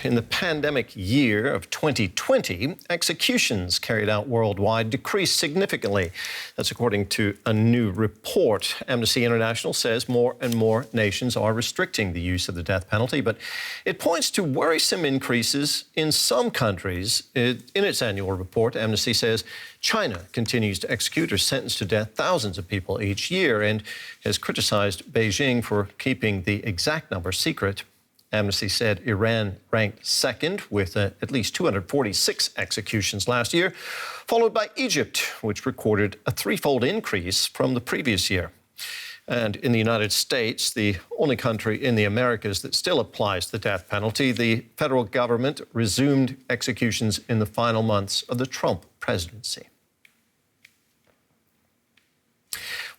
In the pandemic year of 2020, executions carried out worldwide decreased significantly. That's according to a new report. Amnesty International says more and more nations are restricting the use of the death penalty, but it points to worrisome increases in some countries. In its annual report, Amnesty says China continues to execute or sentence to death thousands of people each year and has criticized Beijing for keeping the exact number secret. Amnesty said Iran ranked second with at least 246 executions last year, followed by Egypt, which recorded a threefold increase from the previous year. And in the United States, the only country in the Americas that still applies the death penalty, the federal government resumed executions in the final months of the Trump presidency.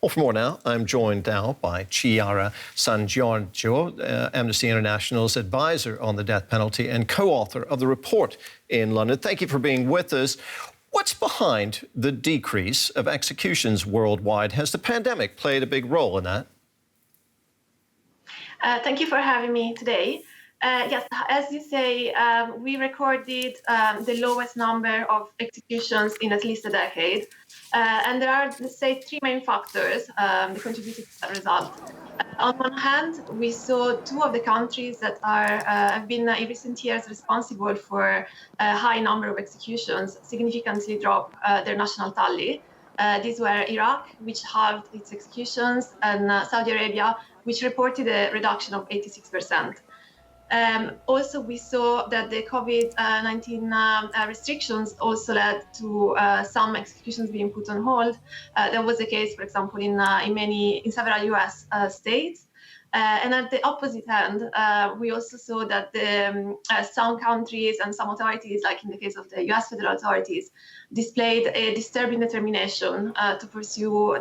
Well, for more now, I'm joined now by Chiara Sangiorgio, Amnesty International's advisor on the death penalty and co-author of the report in London. Thank you for being with us. What's behind the decrease of executions worldwide? Has the pandemic played a big role in that? Thank you for having me today. Yes, as you say, we recorded the lowest number of executions in at least a decade. And there are, let's say, three main factors that contributed to that result. On one hand, we saw two of the countries that have been in recent years responsible for a high number of executions significantly drop their national tally. These were Iraq, which halved its executions, and Saudi Arabia, which reported a reduction of 86%. Also, we saw that the COVID-19 restrictions also led to some executions being put on hold. That was the case, for example, in several US states. And at the opposite end, we also saw that some countries and some authorities, like in the case of the US federal authorities, displayed a disturbing determination to pursue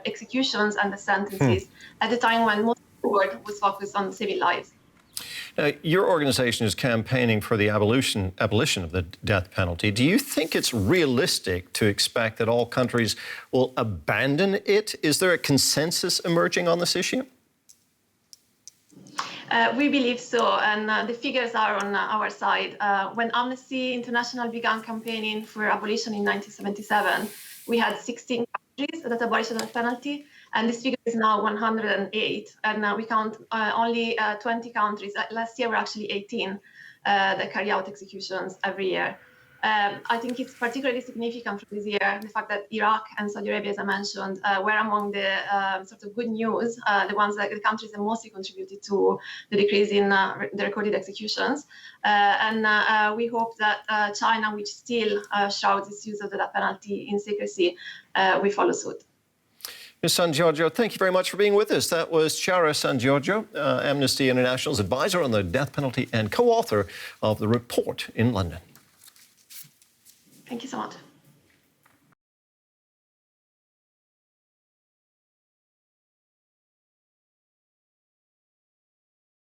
executions and the sentences at a time when most of the world was focused on civil lives. Now, your organization is campaigning for the abolition of the death penalty. Do you think it's realistic to expect that all countries will abandon it? Is there a consensus emerging on this issue? We believe so, and the figures are on our side. When Amnesty International began campaigning for abolition in 1977, we had 16 countries that abolished the death penalty, and this figure is now 108, and we count only 20 countries. Last year, we're actually 18 that carry out executions every year. I think it's particularly significant for this year, the fact that Iraq and Saudi Arabia, as I mentioned, were among the sort of good news, the countries that mostly contributed to the decrease in the recorded executions. And we hope that China, which still shrouds its use of the death penalty in secrecy, will follow suit. Ms. Sangiorgio, thank you very much for being with us. That was Chiara Sangiorgio, Amnesty International's advisor on the death penalty and co-author of the report in London. Thank you so much.